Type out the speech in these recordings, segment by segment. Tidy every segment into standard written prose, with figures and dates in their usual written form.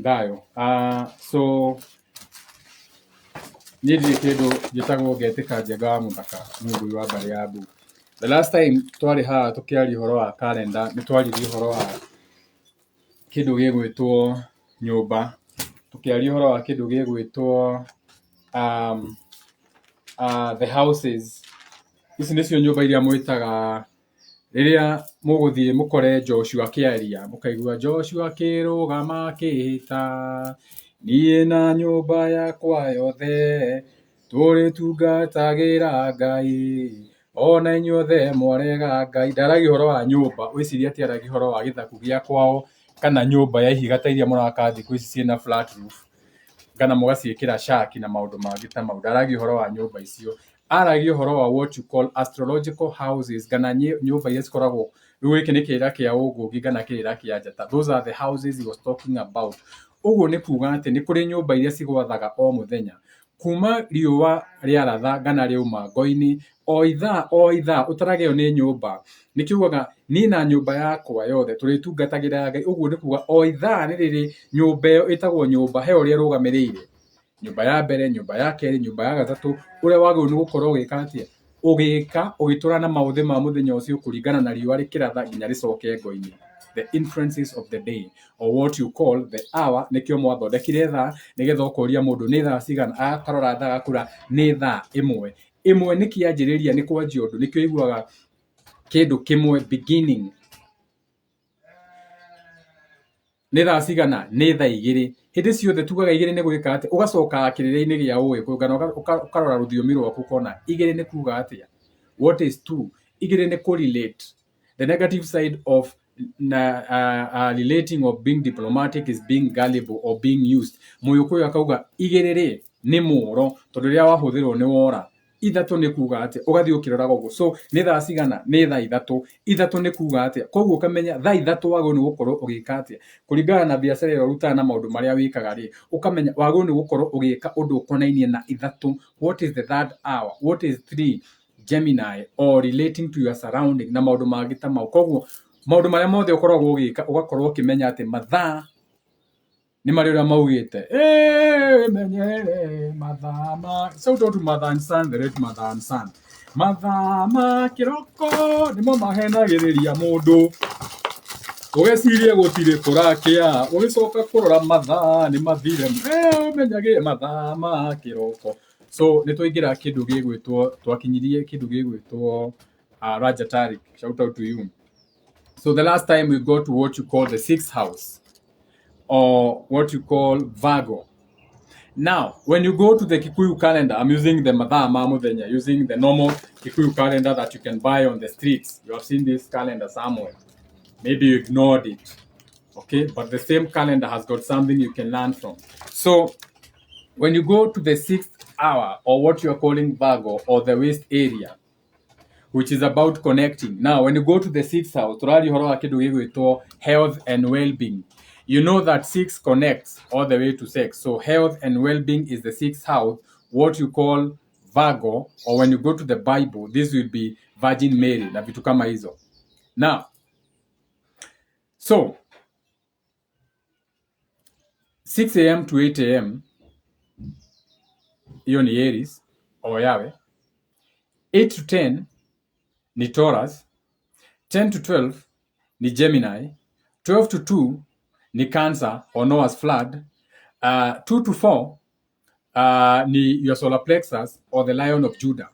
Dayo. So nidi kedo jitago getika jaga Muthaka mungu wa Bariabu. The last time twari ha tukiari horo wa calendar ni twari horo wa kidu gigwitwo nyumba. Tukiari horo wa kidu gigwitwo the houses. Ici nicio nyumba iria mwitaga riria muguthie mukore Joshua kiaria mukaigua Joshua kirugama kita nie na nyumba yakwa yothe turi tungatagira Ngai ona inyuothe mwarega Ngai. Ndaragi horo wa nyumba wiciria ati aragi horo wa githaku gia kwao kana nyumba ya ihiga ta iria muraka thiku ici ciina flat roof kana mugaciikira shaki na maundu mangi ta mau. Ndaragi horo wa nyumba icio, aragi horo wa what you call astrological houses kana nyumba iria cikoragwo riu iki ni kira kia ugungi kana kira kia njata. Those are the houses he was talking about. Uguo ni kuga ati ni kuri nyumba iria cigwathaga o muthenya kuma riua riaratha kana riuma ngoini o ithaa utarageo ni nyumba ni kiugaga ni na nyumba yakwa yothe turi tungatagira Ngai. Uguo ni kuga o ithaa ni riri nyumba iyo itagwo nyumba he uria rugamirire nyumba ya mbere, nyumba ya keri, nyumba ya gatatu. Uria wagwo ni gukorwo ugika atia ugika ugitura na mauthe ma muthenya ucio kuringana na riua rikiratha nginya ricoke ngoini. The influences of the day or what you call the hour nikio mwathondekire thaa nigetha ukoria mundu ni thaa cigana akarora thaa akura ni thaa imwe ni kianjiriria ni kwanjia undu nikio iguaga kindu kimwe beginning ni thaa cigana ni thaa igiri hindi ciothe tugaga igiri ni gwika ati ugacoka akirire-ini gia ugiku kana ukarora ruthiomi rwaku kona igiri ni kuga atia. What is two? Igiri ni correlate. The negative side of relating or being diplomatic is being gullible or being used. Muyukuyu akauga igiri ni muro tondu riria wahuthirwo ni wora. Ithatu ni kuga atia ugathii ukirora gogo. So ni thaa cigana ni thaa ithatu ni kuga atia. Koguo ukamenya thaa ithatu wagwo ni gukorwo ugika atia kuringana na biacara iro rutaga na maundu maria wikaga ri ukamenya wagwo ni gukorwo ugika undu ukonainie na ithatu. What is the third hour? What is three? Gemini or relating to your surrounding na maundu mangi ta mau. Koguo maundu maria mothe ukoragwo ugika ugakorwo ukimenya ati mathaa ni mari uria maugite menyere mathaa ma so to Mathaa and Son, the late Mathaa and Son. Mathaa ma kiroko nimo mahenagiriria mundu ugecirie gutire kurakia ugicoka kurora mathaa ni mathire menyage mathaa ma kiroko. So nitwingira kindu gigwitwo twakinyirie kindu gigwitwo Raja Tarik. Shout out to you. So the last time we go to what you call the sixth house or what you call Virgo. Now, when you go to the Kikuyu calendar, I'm using the Mathaa ma muthenya, using the normal Kikuyu calendar that you can buy on the streets. You have seen this calendar somewhere. Maybe you ignored it. Okay, but the same calendar has got something you can learn from. So, when you go to the sixth hour or what you are calling Virgo or the west area, which is about connecting. Now, when you go to the sixth house, health and well-being. You know that 6 connects all the way to sex. So health and well-being is the sixth house, what you call Virgo, or when you go to the Bible, this will be Virgin Mary, na vitu kama hizo. Now, so 6 a.m. to 8 a.m. hiyo ni Aries or Yahweh. 8 to 10 ni Taurus. 10 to 12 ni Gemini. 12 to 2 ni Cancer or Noah's flood. 2 to 4 ni your solar plexus or the Lion of Judah.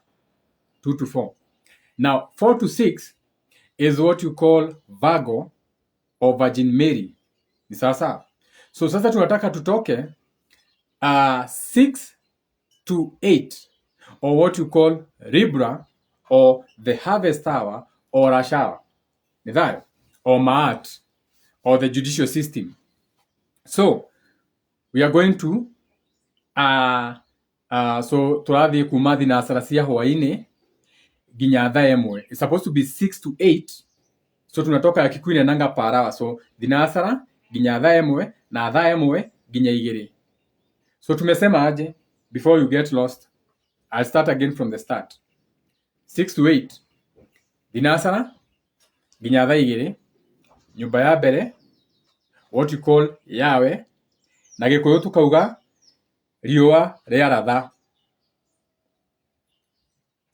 2 to 4. Now 4 to 6 is what you call Virgo or Virgin Mary. Ni sasa. So sasa tunataka tutoke 6 to 8 or what you call Libra or the harvest hour or rush hour. Ni dhayo or Maat or the judicial system. So we are going to so turathi kuma thinasara cia hwaini ginya thaa imwe. It's supposed to be 6 to 8. So tunatoka ya Kikuyu nanga parawa. So thinasara ginya thaa imwe na thaa imwe ginya igiri. So tumesema aje before you get lost. I'll start again from the start. 6 to 8 thinasara ginya thaa igiri. Nyumba ya mbere what you call Yahweh na gikuyu tukauga riua riaratha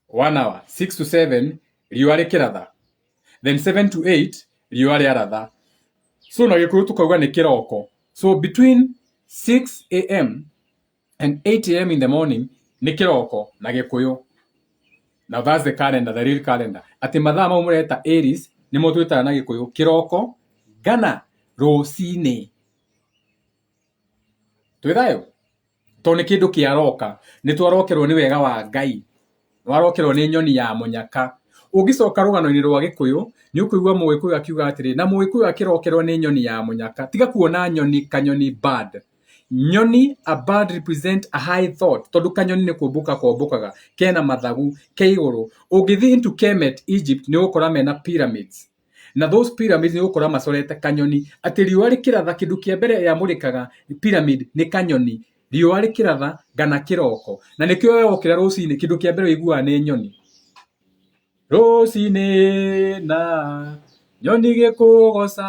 1 hour 6 to 7 riua rikiratha, then 7 to 8 riua riaratha. So na gikuyu tukauga ni kiroko. So between 6 a.m. and 8 a.m. in the morning ni kiroko na gikuyu. Now that's the calendar, the real calendar. Ati mathaa mau mureta Aries nimo twitaga na gikuyu kiroko gana rucini. Twithayo to ni kindu kiaroka, ni twarokerwo ni wega wa Ngai, warokerwo ni nyoni ya munyaka. Ungicoka rugano-ini rwa gikuyu ni ukuigua mugikuyu akiuga atiri, na mugikuyu akirokerwo ni nyoni ya munyaka, tiga kuona nyoni kanyoni bird. Nyoni, a bird represent a high thought, tondu kanyoni ni kumbuka kombukaga kena mathagu ke iguru. Ungithi into Kemet, Egypt, ni ukora mena pyramids, na those pyramids ni ukora macorete kanyoni. Ati riua rikiratha kindu kia mbere ya murikaga pyramid ni kanyoni, riua rikiratha gana kiroko, na nikio wewe ukira rucini kindu kia mbere igua ni nyoni. Rucini na nyoni gikugoca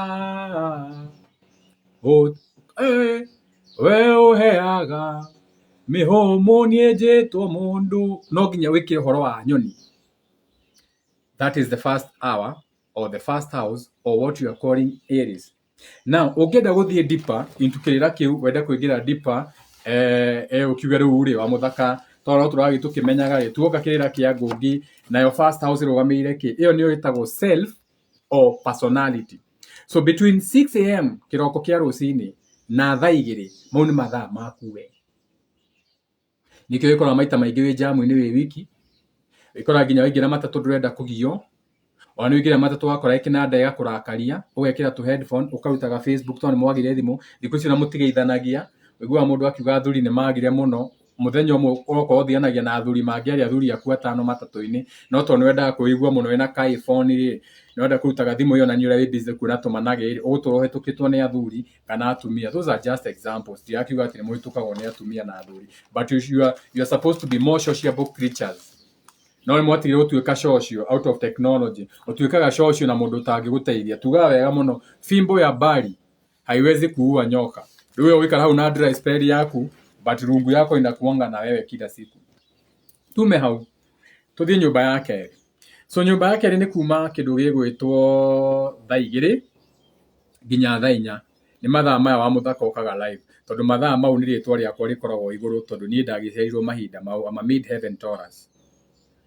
we uheaga mihomo nie njitwo mundu, no nginya wikire horo wa nyoni. That is the first hour or the first house or what you are calling Aries. Now ukienda guthie deeper into kirira kiu, wenda kuingira deeper ukiuga riu ri wa muthaka toro turagi tukimenyaga ri tuoka kirira kia ngungi, nayo first house rugamirire ki iyo niyo itagwo self or personality. So between 6 a.m. kiroko kia rucini na thaa 2 mau ni mathaa makuwe. Nikio ikora maita maingi wi jamu-ini wi wiki, ikora nginya wingira matatu ndurenda kugio, ona wingira matatu wakora ikinanda igakurakaria, ugekira tu headphone ukarutaga Facebook tondu mwagire thimu. Thiku icio na mutigeithanagia, wiguaga mundu akiuga athuri ni magire muno, muthenya umwe urokorwo thianagia na athuri mangiaria athuri aku 5 matatu-ini, no tondu wendaga kuigua muno wina ka iPhone ri, no wenda kurutaga thimu iyo na ni uri wi busy kuna tumanage ri, uguturwo hetukitwo ni athuri kana atumia. Those are just examples. Ti akiuga ati ni muhitukagwo ni atumia na athuri, but you are supposed to be more sociable creatures. No ni mwatigire gutuika shocio out of technology, utuikaga shocio na mundu utangiguteithia. Tuga wega muno, fimbo ya bali haiwezi kuua nyoka. Wewe wikara hau na dry spell yaku, but rungu yako inakuanga na wewe kila siku. Tume hau tuthie nyumba yake. So nyumba yake ni kuma kindu gigwitwo thaa 2 nginya thaa 4 ni mathaa maya wa muthaka ukaga live, tondu mathaa mau ni ritwa riakwa rikoragwo iguru, tondu ni ndagicerirwo mahinda mau. Ama mid heaven Taurus.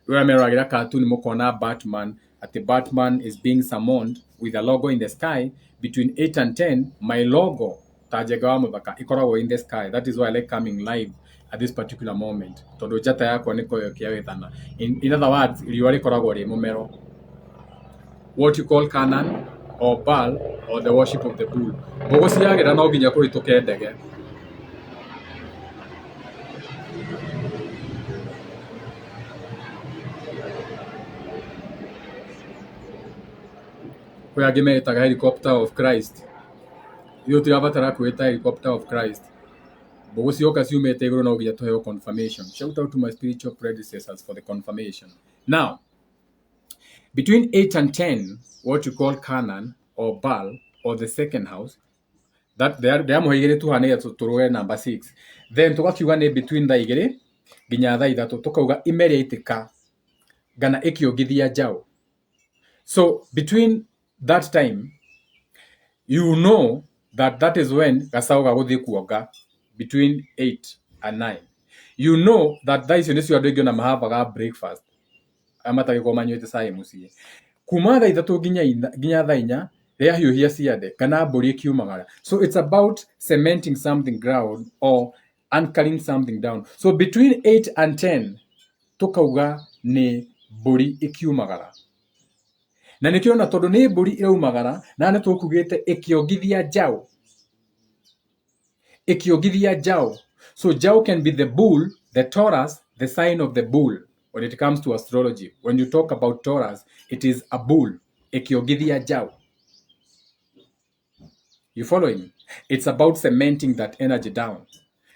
Wewe meragira cartoon mukona Batman, ati Batman is being summoned with a logo in the sky between 8 and 10. My logo tajega wa muthaka ikoragwo in the sky. That is why I like coming live at this particular moment, tondu njata yakwa niko yokia wethana. In other words, riua rikoragwo ri mumero, what you call Canaan or Baal or the worship of the bull. Mbogo ciagira no nginya kuhituke ndege. Kwe angi metaga helicopter of Christ. Iyo tirabatara kwita helicopter of Christ. Mbogo cioka ciumite iguru no nginya tuheo confirmation. Shout out to my spiritual predecessors for the confirmation. Now, between 8 and 10, what you call Canaan or Baal or the second house, that they are muhigire tuhane turuwe number 6. Then tukakiuga ni between thaa 2 nginya thaa 3 tukauga imeriitika gana ikiongithia njao. So between that time, you know that is when gasau gaguthie kuonga between 8 and 9. You know that that is when you are doing na mahavaga breakfast. Amatagiko manyuite cai mucie. Kuma thaa 3 nginya thaa 4 ria hiuhia ciande kana mburi kiumagara. So it's about cementing something ground or anchoring something down. So between 8 and 10 tukauga ni mburi ikiumagara. Na nikio na tondu ni mburi iraumagara na ne tukugite ikiongithia njao. Ikiongithia njao. So njao can be the bull, the Taurus, the sign of the bull when it comes to astrology. When you talk about Taurus, it is a bull. Ikiongithia njao. You following? It's about cementing that energy down.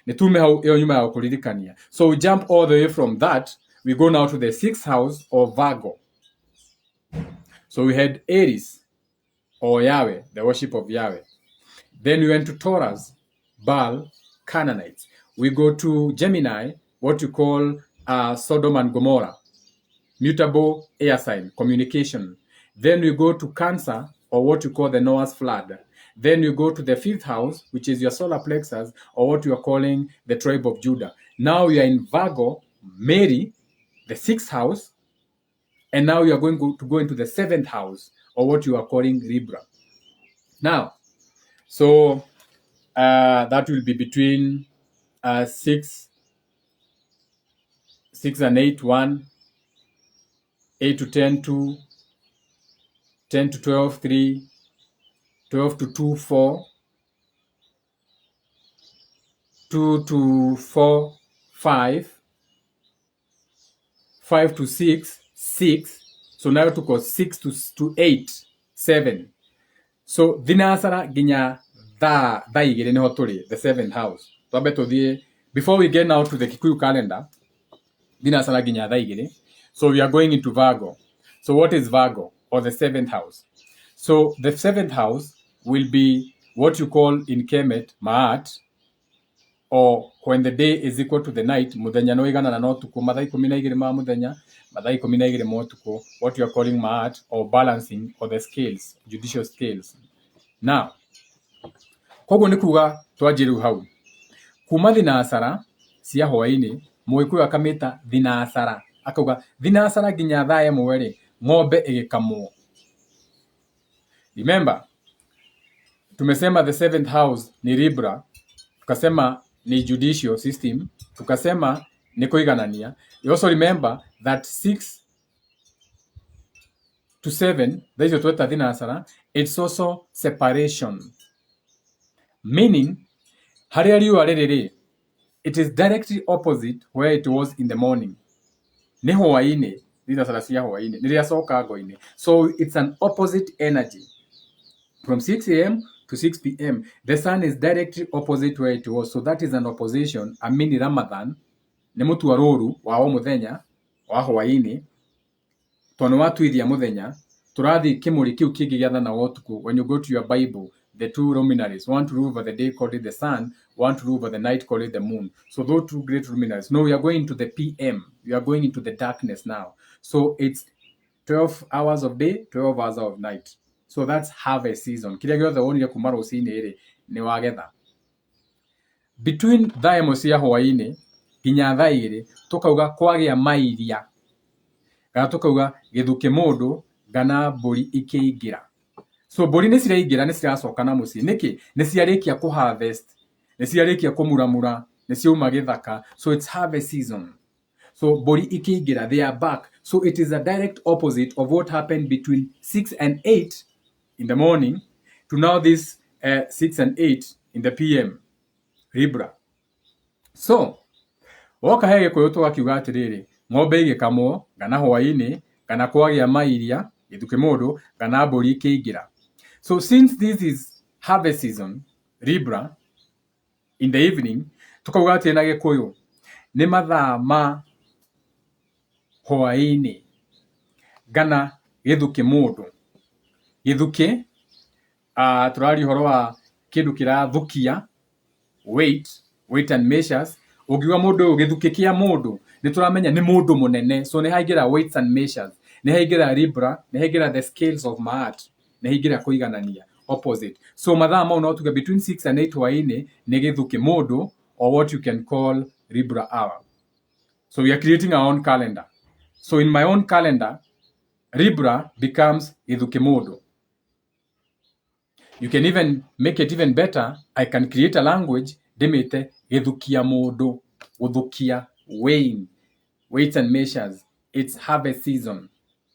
Nitume hau iyo nyuma ya kuririkania. So we jump all the way from that, we go now to the 6th house of Virgo. So we had Aries or Yahweh, the worship of Yahweh. Then we went to Taurus, Baal, Canaanites. We go to Gemini, what you call Sodom and Gomorrah, mutable air sign, communication. Then we go to Cancer, or what you call the Noah's flood. Then you go to the 5th house, which is your solar plexus, or what you are calling the tribe of Judah. Now you are in Virgo, Mary, the 6th house, and now you are going to go into the 7th house, or what you are calling Libra. Now, so that will be between 6 and 8, 1, 8 to 10, 2, 10 to 12, 3, 12 to 2, 4, 2 to 4, 5, 5 to 6, 6. So now to go 6 to 8, 7. So thinasara ginya thaa igĩrĩ nĩho tũrĩ, the 7th house. Twambe tũthiĩ, before we get now to the Kikuyu calendar, thinasara ginya thaa igĩrĩ. So we are going into Virgo. So what is Virgo, or the 7th house? So the 7th house will be what you call in Kemet, Maat, or when the day is equal to the night, muthenya no igana na ũtukũ, mathaa 12 ma muthenya, mathaa 12 ma ũtukũ, what you are calling Maat, or balancing, or the scales, judicial scales. Now, koguo nĩ kuga twanjie rĩu hau. Kuma thinasara cia hwaĩ-inĩ, Mũgĩkũyũ akamĩta thinasara. Akauga thinasara nginya thaa ĩmwe rĩ, ng'ombe ĩgĩkamwo. Remember, tumesema the 7th house ni Libra, tukasema ni judicial system, tukasema ni kuiganania. You also remember that 6 to 7, that is what thinasara, it's also separation. Meaning, harĩa riũa rĩrĩ, it is directly opposite where it was in the morning. Nĩ hwaĩ-inĩ, thinasara cia hwaĩ-inĩ, nĩ rĩacoka ngo-inĩ. So it's an opposite energy. From 6 a.m. to 6 p.m., the sun is directly opposite where it was. So that is an opposition, a mini Ramadan. Nĩ mũtuarũru wa o mũthenya, wa hwaĩ-inĩ. Tondũ watuithia mũthenya, tũrathiĩ kĩmũrĩ kĩu kĩngĩ gĩathana wa ũtukũ. When you go to your Bible, the two luminaries, one to rule over the day called it the sun, one to rule over the night called it the moon. So those two great luminaries. No, we are going into the PM. We are going into the darkness now. So it's 12 hours of day, 12 hours of night. So that's harvest season. Kĩrĩa gĩothe wonire kuma rũcinĩ rĩ, nĩ wagetha. Between thaa ĩmwe cia hwaĩ-inĩ nginya thaa igĩrĩ, tũkauga kwagĩa mairia. Kana tũkauga gĩthukĩ mũndũ, ngana mbũri ikĩingĩra. So mbũri nĩ ciraingĩra, nĩ ciracoka na mũciĩ. Nĩkĩ? Nĩ ciarĩkia kũ-harvest. Nĩ ciarĩkia kũmuramura. Nĩ ciauma gĩthaka. So it's harvest season. So mbũri ikĩingĩra, they are back. So it is a direct opposite of what happened between 6 and 8 in the morning to now this 6 and 8 in the PM. Libra. So, woka he gĩkũyũ tũgakiuga atĩrĩrĩ, ng'ombe igĩkamwo, ngana hwaĩ-inĩ, kana kwagĩa mairia, gĩthukĩ mũndũ, ngana mbũri ikĩingĩra. So since this is harvest season, Libra, in the evening, tukauga atĩ na gĩkũyũ, nĩ mathaa ma hwaĩ-inĩ, ngana gĩthukĩ mũndũ. Gĩthukĩ, tũrari ũhoro wa kĩndũ kĩrathukia, weight and measures. Ũngiuga mũndũ gĩthukĩ kĩa mũndũ, nĩ tũramenya nĩ mũndũ mũnene. So nĩ haingĩra weights and measures. Nĩ haingĩra Libra, nĩ haingĩra the scales of Maat, nĩ haingĩra kũiganania, opposite. So mathaa mau no tuge between 6 and 8 hwaĩ-inĩ nĩ gĩthukĩ mũndũ, or what you can call Libra hour. So we are creating our own calendar. So in my own calendar, Libra becomes gĩthukĩ mũndũ. You can even make it even better. I can create a language, ndĩmĩte gĩthukia mũndũ, gũthukia, weighing, weights and measures. It's harvest season.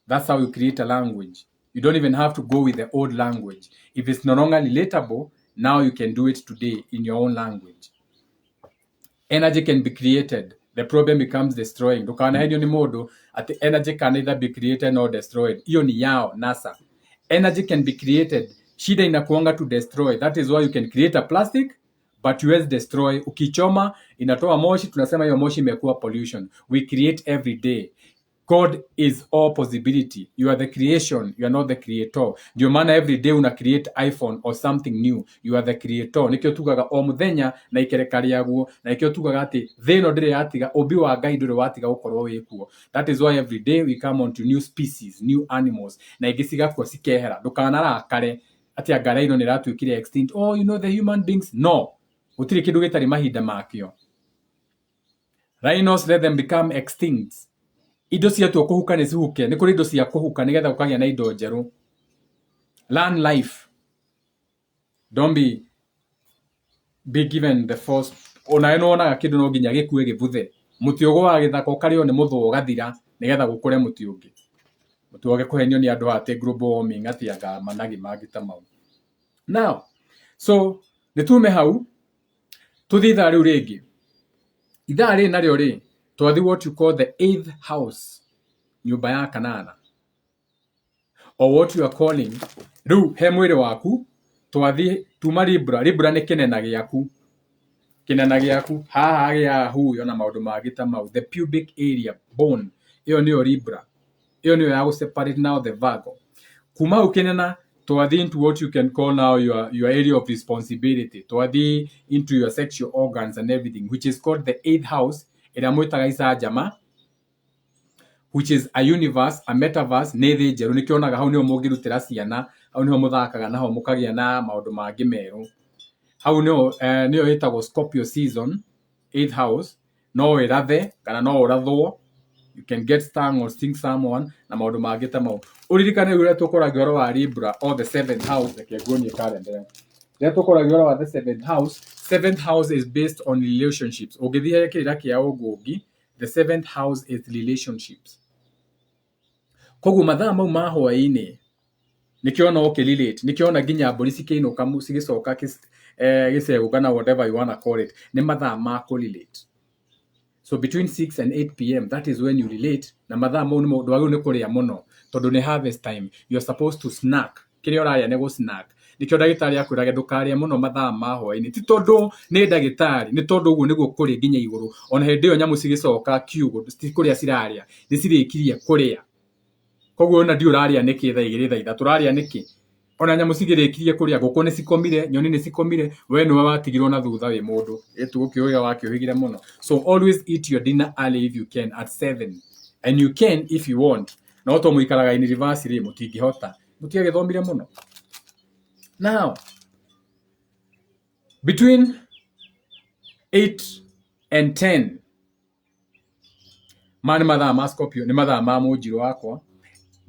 That's how you create a language. You don't even have to go with the old language. If it's no longer relatable, now you can do it today in your own language. Energy can be created. The problem becomes destroying. Ndũkanahenio nĩ mũndũ atĩ energy can either be created or destroyed. Iyo ni yao, NASA. Energy can be created. Shida inakuanga to destroy. That is why you can create a plastic, but you destroy. Ukichoma, inatoa moshi, tunasema hiyo moshi imekuwa pollution. We create every day. God is all possibility. You are the creation, you are not the creator. Ndio maana every day una create iPhone or something new, you are the creator. Nikio tugaga o muthenya na ikereka riaguo, na nikio tugaga ati thino ndire yatiga ubi wa Ngai ndure watiga gukorwo wikuo. That is why every day we come on to new species, new animals. Na ingi cigakua cikehera. Ndukanarakare ati angara ino niratuikire extinct. Oh, you know the human beings? No. Gutiri kindu gitari mahinda makio. Rhinos, let them become extinct. Indo ciatua kuhuka ni cihuke, ni kuri indo cia kuhuka nigetha ukagia na indo njeru. Learn life. Don't be given the force. Ona eno onaga kindu no nginya gikue gibuthe. Muti ugo wa githaka ukario ni muthu ugathira nigetha gukure muti ungi. Muti uge kuhenio ni andu ate global warming ati anga managi magita mau. Now, so nitume hau tuthitha riu ringi. Ithaa ri nario ri twathi what you call the 8th house, nyumba ya kanana, or what you are calling riu he mwiri waku twathi tuma Libra ni kinena giaku haha gia huyo na maundu magita mau, the pubic area bone iyo niyo Libra, iyo niyo ya separate now the Virgo. Kuma ukinena twathi into what you can call now your area of responsibility, twathi into your sexual organs and everything, which is called the 8th house, ira mwitaga icanjama, which is a universe, a metaverse, nethi njeru. Nikionaga hau niho mungirutira ciana, hau niho muthakaga naho mukagia na maundu mangi meru. Hau niho itagwo Scorpio season, 8th house. No irathe kana no urathwo, you can get stung or sting someone na maundu mangi ta mau. Uririkane ure tukoragio ro wa Libra or the 7th house, the kegoni calendar. There tukoragio ro wa the 7th house. 7th house is based on relationships. Ugithia kirira kia ugungi, the 7th house is relationships. Koguo mathaa mau ma hwaini nikiona relate, nikiona nginya mburi cikiinuka cigicoka gicegu kana whatever you wanna call it, ni mathaa ma correlate. So between 6 and 8 p.m, that is when you relate. Na mathaa mau ndu wagiru ni kuria muno tondu ni harvest time, you are supposed to snack. Kiria uraria ni gu snack. Nikio ndagitari akwiraga ndukaria muno mathaa ma hwaini, ti tondu ni ndagitari, ni tondu uguo niguo kuri nginya iguru. Ona hindi iyo nyamu cigicoka kiugo kuria ciraria ni cirikirie kuria. Koguo ona ndi uraria niki thaa igiri thaa ithatu, uraria niki? Ona nyamu cigirikirie kuria, nguku ni cikomire, nyoni ni cikomire, we niwe watigirwo na thutha wi mundu. Itu gukioya wakiohigire muno. So always eat your dinner early if you can, at 7. And you can if you want. Na oto muikaraga in reverse ri mutingihota. Mutiagithomire muno. Now, between 8 and 10, mani mathaa ma Scorpio, ni mathaa ma munjiru wakwa,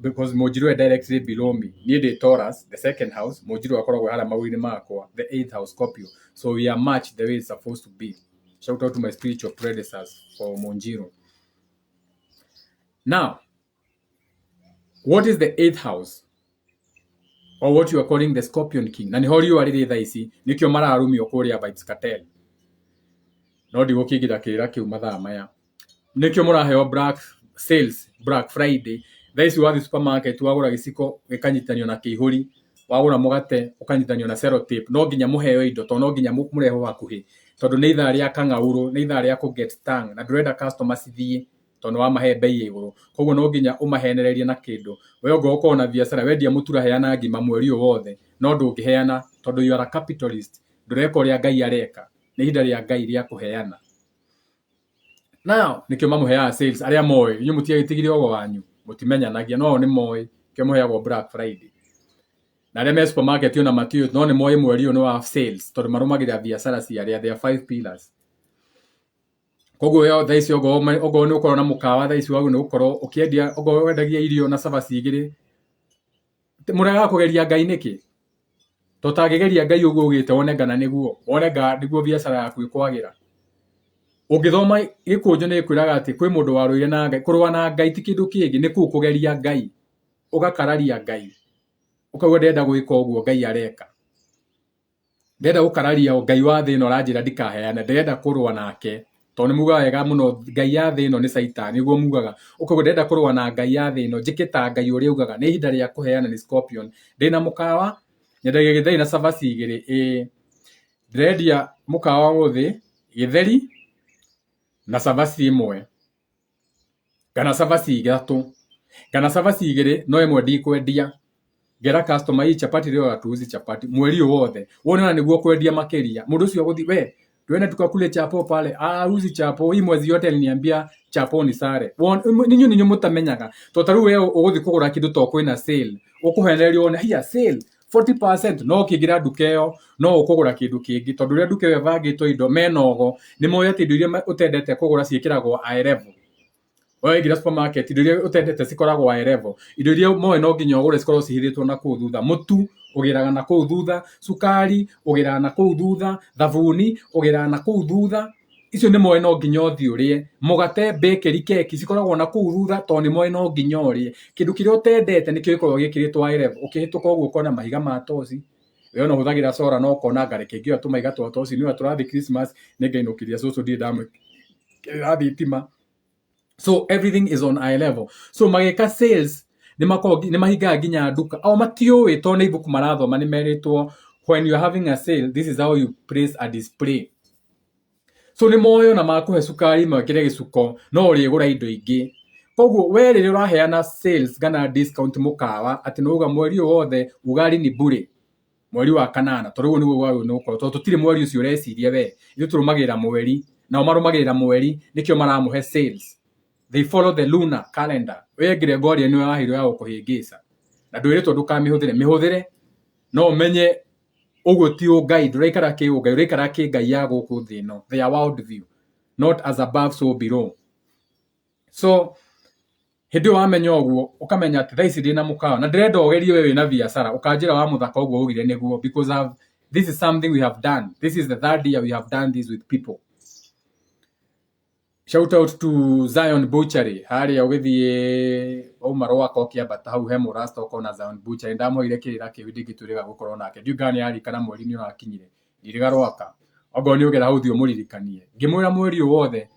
because munjiru is directly below me. Ni the Taurus, the 2nd house, munjiru akoragwo hara mawini makwa, the 8th house Scorpio. So we are matched the way it's supposed to be. Shout out to my spiritual predecessors for munjiru. Now, what is the 8th house? Or what you are calling the Scorpion King? Na niho riu ariri thaa ici, nikio mararumio kuria Vibes Cartel. No ndigukigira kira kiu mathaa maya. Nikio muraheo Black Sales, Black Friday. Thaa ici wathi supermarket wagura giciko gikanyitanio na kihuri, wagura mugate ukanyitanio na sellotape. No nginya muheo indo, to no nginya mureho hakuhi. Tondu ni ithaa ria kangauru, ni ithaa ria ku get stung. Na ndurenda customer cithie tondu wa mahe bei iguru. Koguo no nginya umahenererie na kindu. We ugoko na biashara wendia mutura heana ngima mweri wothe, no ndungiheana tondu you are a capitalist. Ndureka uria Ngai areka, ni hinda ria Ngai ria kuheana. Now nikio mamuheaga sales aria moi, inyu mutiagitigire ogo wanyu, mutimenyanagia, no ni moi kio muheagwo Black Friday. Na aria me supermarket na matio no ni moi mweri no wa sales tondu marumagira biashara ciaria, there are 5 pillars. Koguo yo thaa ici ogo ni ukorwo na mukawa thaa ici wagu ni ukorwo ukiendia ogo wendagia irio na cabaci igiri, murega kugeria Ngai niki? Totagegeria Ngai uguo ugite wone ngana niguo biashara yaku ikwagira. Ungithoma gikunjo ni kwiraga ati kwi mundu waruire na Ngai, kurwa na Ngai ti kindu kingi, ni ku kugeria Ngai, ugakararia Ngai, ukauga ndenda gwika uguo Ngai areka, ndenda gukararia Ngai wa thi no ranjira ndikaheane, ndenda kurwa nake to ni mugaga wega muno Ngai ya thi no ni Saitani, niguo mugaga ukauga ndenda kurwa na Ngai ya thi no, njikita Ngai uria ugaga ni hinda ria kuheana. Ni Scorpion, ndina mukawa nyendagia githeri na cabaci igiri, ndirendia mukawa guthi githeri na cabaci imwe. Gana savasi igatu. Gana savasi igere no emwe ndikwendia. Gera customer hii chapati leo atuuzi chapati. Mweri wothe. Wona niguo kwendia makeria. Mundu ucio guthi we. Twende tukakule chapo pale. Uzi chapo hii mwezi yote aliniambia chapo ni sare. Ninyu mutamenyaga. Totaru we uguthi kugura kindu to kwina sale. Ukuhenerio ona hiya sale 40% no kigira dukeo no ukugura kindu kingi tondu ria duke wevagitwo indo menogo ni moya ti indo iria utendete kugura ciikiragwo high level. Wewe gira supermarket indo iria utendete cikoragwo high level. Indo iria moyo no nginya ugure cikorwo cihithitwo na kuu thutha. Mutu ugiraga na kuu thutha, sukari ugiraga na kuu thutha, thabuni ugiraga na kuu thutha. Icio ni moyo no nginya uthii urie. Mugate bakery keki cikoragwo na kuu thutha to ni moyo no nginya urie. Kindu kiria utendete nikio gikoragwo gikiritwo high level. Ukihituka uguo ukona mahiga ma tosi. Wewe no huthagira sora no ukona ngare kingi atuma iga twa tosi ni aturathi Christmas ningainokiria cucu ndi ndamwe thitima. So everything is on high level. So mageka sales ni mahiga nginya duka au matioi to ni ibuku marathoma ni meritwo when you are having a sale this is how you place a display. So ni moyo na makuhe sukari mwekire gisuko no urigura indo ingi. Koguo we riri uraheana sales gana discount mukawa ati nuga mweri wothe ugari ni bure. Mweri wa kanana torigo ni gwa no ko tutire mweri ucio ureciria we ithu turumagira mweri na umarumagirira mweri nikio maramuhe sales. They follow the lunar calendar. We Gregoria ni wahiro ya ukuhingisa. Na ndwiritwo ndukamihuthire no menye uguo ti guide urekara ki ugai urekara ki ngai ya guku thino. They are world view, not as above so below. So hindi wamenya uguo ukamenya ati thaici ndina mukao na ndirenda ugerie wewe na biashara ukanjira wa muthaka uguo ugire niguo because this is something we have done. This is the third year we have done this with people. Shout out to Zion Butchery. Hari ya ugithie umarwa ko kiambata hau he murasta ukona Zion Butchery ndamoire kirira kiwindi gituriga gukorwo nake ndiungani ari kana mweri ni urakinyire iriga rwaka ogo ni ugera hau thio muririkanie ngimwira mweri wothe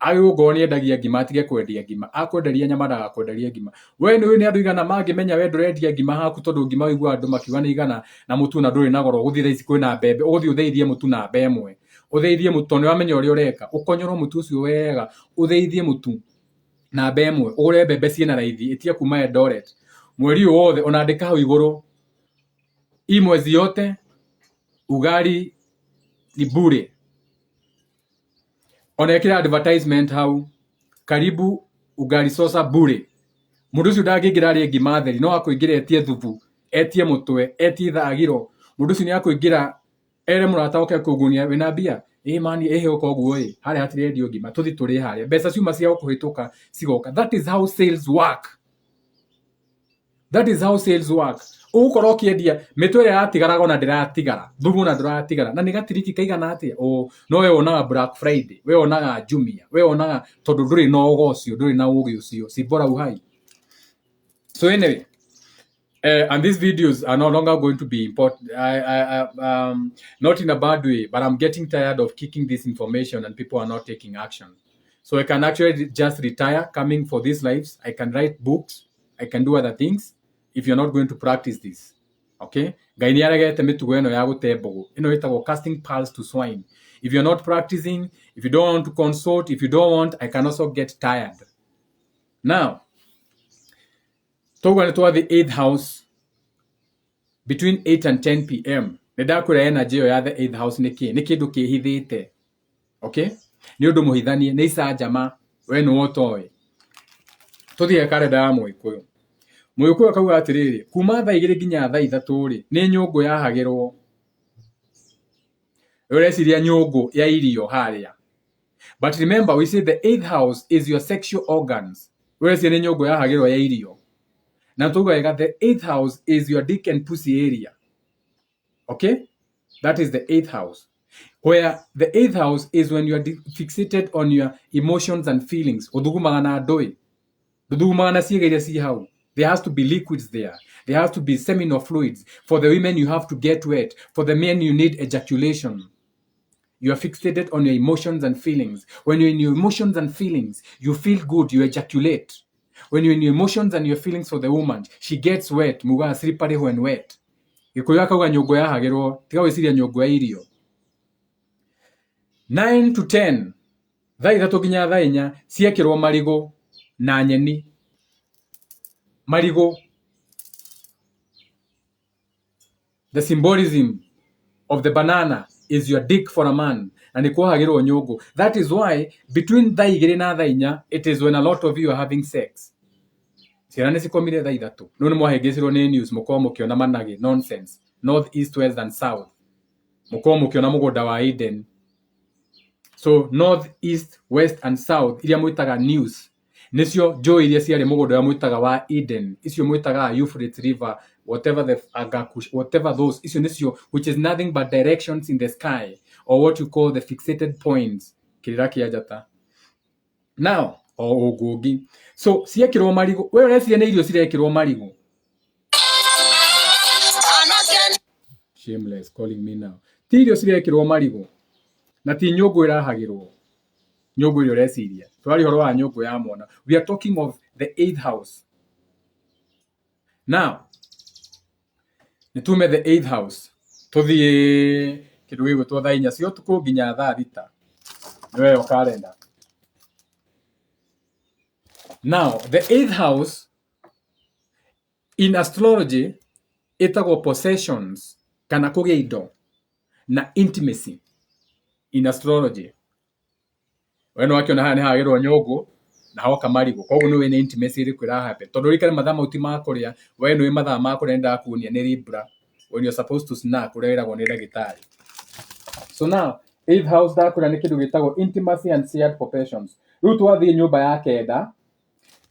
agugo ni endagia ngima atige kwendia ngima akwenderia nyama ndaga kwenderia ngima we ni andu igana mangimenya we ndurendia ngima haku tondu ngima wigua andu makiuga ni igana na mutu na nduri na goro guthira ici kwina mbembe uguthi utheithie mutu na mbemwe utheithie mutu ni wamenya uri ureka ukonyoro mutu ucio wega utheithie mutu na mbemwe ugure mbembe ciina raithi itie kuma Eldoret mweri wothe onandika hau iguru mwezi yote ugari ni bure. Onekira advertisement hau karibu ugari sosa bure. Mundu ucio ndangingira ri ngima theri no akuingira etie thubu etie mutwe etie thagiro mundu ucio ni akuingira ere murata oke kugunia wina bia mani ehe okoguo hari hatire ndio ngima tuthi turi haria mbeca ciuma cia kuhituka cigoka. That is how sales work. That is how sales work. Ukorwo kiendia mitwe ya atigaraga na ndiratigara thubu na ndiratigara na nigatiriki kaigana atia no we onaga Black Friday we onaga Jumia we onaga tondu nduri na ugocio nduri na ugi ucio cibora uhai. So anyway and these videos are no longer going to be important. Not in a bad way, but I'm getting tired of kicking this information and people are not taking action. So I can actually just retire coming for these lives. I can write books. I can do other things if you're not going to practice this. Okay? Ngai ni aregete mitugo eno ya gute mbogo. Ino itagwo casting pearls to swine. If you're not practicing, if you don't want to consult, if you don't want, I can also get tired. Now, togwa to the 8th house between 8 and 10 p.m. Nedakura energy ya the 8th house ni kindu kihithite. Okay? Ni undu muhithanie ni icajama we no otoe. Tuthie karenda ya Muikuyu. Muikuyu akauga atiriri kuma thaa 2 nginya thaa 3 ri ni nyungu yahagirwo. Ureciria nyungu ya irio haria. But remember we say the 8th house is your sexual organs. Ureciria ni nyungu yahagirwo ya irio. Na tuga the 8th house is your dick and pussy area. Okay? That is the 8th house. Where the 8th house is when you are fixated on your emotions and feelings. Odugumaga na doi. Odugumaga na ciega iria ci hau. There has to be liquids there. There has to be seminal fluids. For the women you have to get wet. For the men you need ejaculation. You are fixated on your emotions and feelings. When you're in your emotions and feelings, you feel good, you ejaculate. When you're in your emotions and your feelings for the woman, she gets wet. Muga slippery when wet. Gikuyu akauga nyungu yahagirwo, tiga wiciria nyungu ya irio. 9 to 10. Thaa 3 nginya thaa 4 ciekirwo marigo na nyeni marigo. The symbolism of the banana is your dick for a man. Na nikuo hagirwo nyungu. That is why between thaa igiri na thaa inya, it is when a lot of you are having sex. Ciana nĩ cikomire thaa ithatu. No nĩ mwahĩngĩcirwo nĩ news mũkorwo mũkĩona manage nonsense. North, east, west and south. Mũkorwo mũkĩona mũgũnda wa Eden. So north, east, west and south iria mwĩtaga news. Nĩcio njũĩ iria ciarĩ mũgũnda wa mwĩtaga wa Eden. Icio mwĩtaga Euphrates River, whatever the Agakush, whatever those. Icio nĩcio, which is nothing but directions in the sky, or what you call the fixated points. Kĩrĩra kĩa njata. Now, ũngũngi. So, ciekĩrwo marigũ. Wewe ũreciria nĩ irio cirekĩrwo marigũ. Shameless calling me now. Ti irio cirekĩrwo marigũ. Na ti nyũngũ ĩrahagĩrwo. Nyũngũ ĩrĩa ũreciria. Twari horo wa nyũngũ ya mwana. We are talking of the eighth house. Now, nĩtume the eighth house. Tũthiĩ kĩndũ gĩgwĩtwo thaa inya cia ũtukũ nginya thaa thita. Nĩwe yo calendar. Now, the eighth house in astrology ĩtagwo possessions kana kũgĩa indo na intimacy in astrology. Weno wakiona haha nĩ hagĩrwo nyũngũ na hoka marigũ. Koguo nĩ wĩna intimacy ĩrĩkũ ĩrahappen. Tondũ rĩkare mathaa mauti ma kũrĩa, we nĩ mathaa ma kũrĩa ndakuonia nĩ Libra when you're supposed to snack ũrĩa wĩragwo nĩ ndagĩtarĩ. So now, eighth house ndakũrĩa nĩ kĩndũ gĩtagwo intimacy and shared possessions. Rĩu twathiĩ nyũmba ya kenda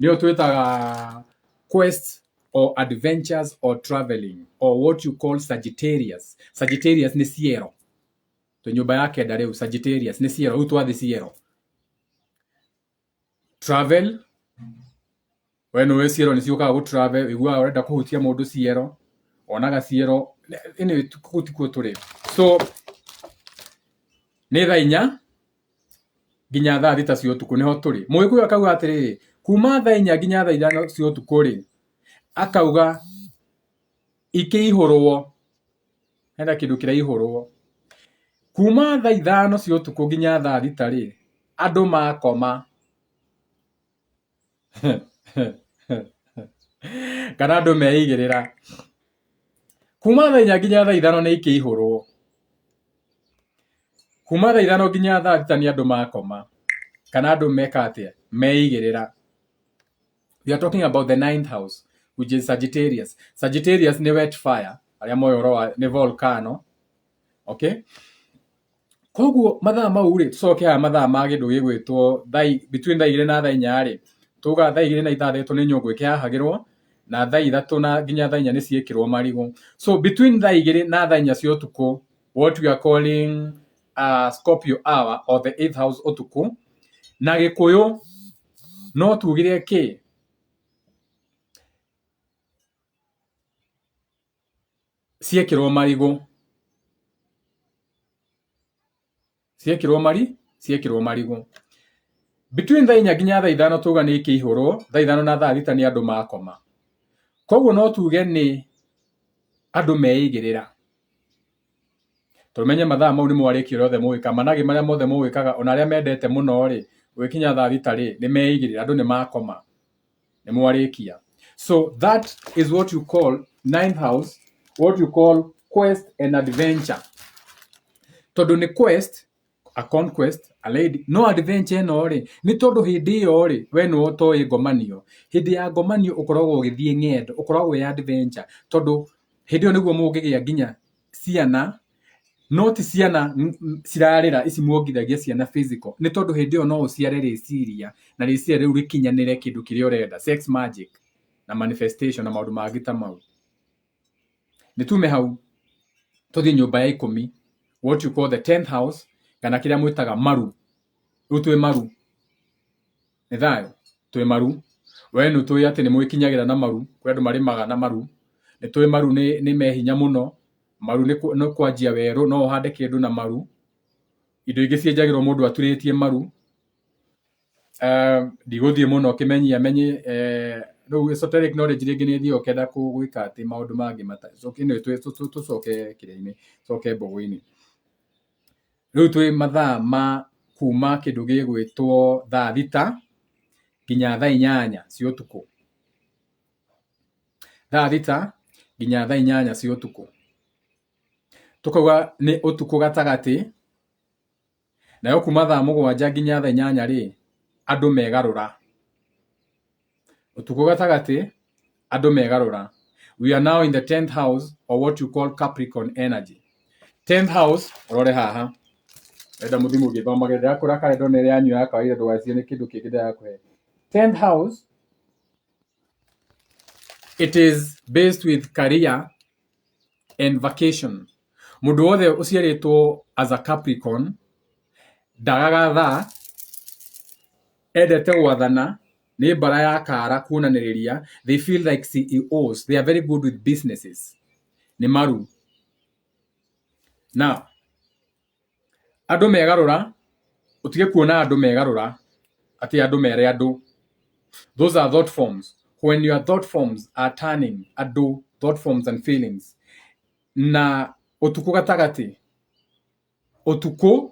nĩyo twĩtaga quest or adventures or traveling or what you call Sagittarius. Sagittarius nĩ ciero. To nyũmba ya kenda rĩu Sagittarius nĩ ciero. Rĩu twathiĩ ciero. Travel. Weno we ciero nĩ ciũkaga gũ travel. Wĩiguaga ũrenda kũhutia mũndũ ciero. Onaga ciero. Anyway, tikuo tũrĩ. So, nĩ thaa inya nginya thaa thita cia ũtukũ nĩho tũrĩ. Mũgĩkũyũ akauga atĩrĩrĩ, kuma thaa inya nginya thaa ithano cia ũtukũ rĩ, akauga ikĩihũrwo. Hena kĩndũ kĩraihũrwo. Kuma thaa ithano cia ũtukũ nginya thaa thita rĩ, andũ makoma. Kana andũ meigĩrĩra. Kuma thaa inya nginya thaa ithano nĩ ikĩihũrwo. Kuma thaa ithano nginya thaa thita nĩ andũ makoma. Kana andũ meka atĩa? Meigĩrĩra. We are talking about the ninth house, which is Sagittarius. Sagittarius ni wet fire. Arĩa moyo ũhoro ni volcano. Okay? Koguo mathaa mau rĩ, tucoke haha mathaa ma kĩndũ gĩgwĩtwo between thaa igĩrĩ na thaa inya rĩ, tuga thaa igĩrĩ na ithathatũ nĩ nyũngũ ĩkĩhahagĩrwo, na thaa ithatũ na nginya thaa inya nĩ ciĩkĩrwo marigũ. So between thaa igĩrĩ na thaa inya cia ũtukũ, what we are calling Scorpio hour or the eighth house ũtukũ, na Gĩkũyũ no tugire kĩ? Ciekĩrwo marigũ. Ciekĩrwo marigũ. Between thaa inya nginya thaa ithano tuga nĩ ikĩihũrwo, thaa ithano na thaa thita nĩ andũ makoma. Koguo no tuge nĩ andũ meigĩrĩra. Tũmenye mathaa mau nĩ mwarĩkia rĩothe mũgĩka. Manage marĩa mothe mũgĩkaga, ona arĩa mendete mũno rĩ, gũkinya thaa thita rĩ, nĩ meigĩrĩra, andũ nĩ makoma. Nĩ mwarĩkia. So that is what you call ninth house, what you call quest and adventure. Tondũ nĩ quest, a conquest, a lady, no adventure ĩno rĩ, nĩ tondũ hĩndĩ ĩyo rĩ, we nĩwe ũtoĩ ngomanio. Hĩndĩ ya ngomanio ũkoragwo ũgĩthiĩ ng'endo, ũkoragwo ya adventure. Tondũ hĩndĩ ĩyo nĩguo mũngĩgĩa nginya ciana, no ti ciana cirarĩra ici muongithagia ciana physical. Nĩ tondũ hĩndĩ ĩyo no ũciare rĩciria, na rĩciria rĩu rĩkinyanĩre kĩndũ kĩrĩa ũrenda. Sex magic na manifestation na maũndũ mangĩ ta mau. Nĩ tume hau, tũthiĩ nyũmba ya ikũmi, what you call the 10th house, kana kĩrĩa mwĩtaga maru. Rĩu twĩ maru. Nĩ thayũ, twĩ maru. We nĩ tũĩ atĩ nĩ mwĩkinyagĩra na maru, kwĩ andũ marĩmaga na maru. Nĩ tũĩ maru nĩ mehinya mũno. Maru nĩ kwanjia werũ, no ũhande kĩndũ na maru. Indo ingĩ cienjagĩrwo mũndũ aturĩtie maru. Ndigũthiĩ mũno kĩmenyia menye rĩu esoteric knowledge rĩngĩ nĩ thiĩ ũkenda gwĩka atĩ maũndũ mangĩ tũcoke kĩrĩa-inĩ, tũcoke mbũgũ-inĩ. Rĩu twĩ mathaa ma kuma kĩndũ gĩgwĩtwo thaa thita nginya thaa 8 cia ũtukũ. Thaa thita nginya thaa 8 cia ũtukũ. Tukauga nĩ ũtukũ gatagatĩ, nayo kuma thaa 7 nginya thaa 8 rĩ, andũ megarũra. Ũtukũ gatagatĩ, andũ megarũra. We are now in the 10th house, or what you call Capricorn energy. 10th house, rore haha. Enda mũthimũ gĩthomage ndĩrakũra kare ndona ĩrĩa yanyu ya kawaida ndũgacie nĩ kĩndũ kĩngĩ ndĩrakũhe. 10th house, it is based with career and vacation. Mũndũ wothe ũciarĩtwo as a Capricorn, ndagaga thaa, endete gwathana, nĩ mbara ya kara kuonanĩrĩria. They feel like CEOs. They are very good with businesses. Nĩ maru. Now, andũ megarũra, ũtige kuona andũ megarũra, atĩ andũ mere andũ. Those are thought forms. When your thought forms are turning andũ, thought forms and feelings. Na ũtukũ gatagatĩ, ũtukũ,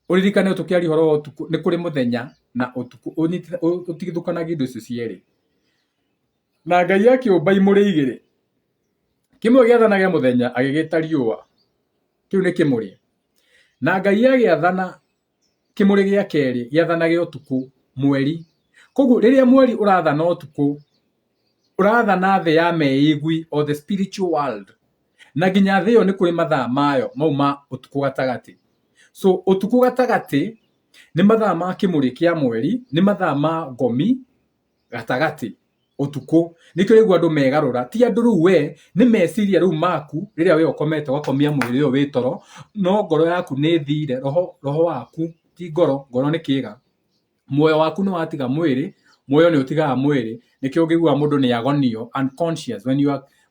ũririkane ũtukĩari horo wa ũtukũ, nĩ kũrĩ mũthenya na ũtukũ, ũtigithũkanagia indo icio cierĩ. Na Ngai akĩũmba imũrĩ igĩrĩ. Kĩmwe gĩathanagia mũthenya agĩgĩta riũa. Kĩu nĩ kĩmũrĩ. Na Ngai agĩathana kĩmũrĩ gĩa kerĩ gĩathanagia ũtukũ, mweri. Koguo rĩrĩa mweri ũrathana ũtukũ, ũrathana thĩ ya meigwi, or the spiritual world. Na nginya thĩ ĩyo nĩ kũrĩ mathaa mayo mauma ũtukũ gatagatĩ. So ũtukũ gatagatĩ nĩ mathaa ma kĩmũrĩ kĩa mweri, nĩ mathaa ma ngomi gatagatĩ. Ũtukũ nĩkĩo rĩu andũ megarũra, ti andũ rĩu we nĩ meciria rĩu maku rĩrĩa we ũkomete wakomia mwĩrĩ ũyũ wĩ toro, no ngoro yaku nĩ thire, roho waku ti ngoro, ngoro nĩ kĩĩga. Muoyo waku nĩ watiga mwĩrĩ, muoyo nĩ ũtigaga mwĩrĩ. Nĩkĩo ũngĩigua mũndũ nĩ agonio, unconscious.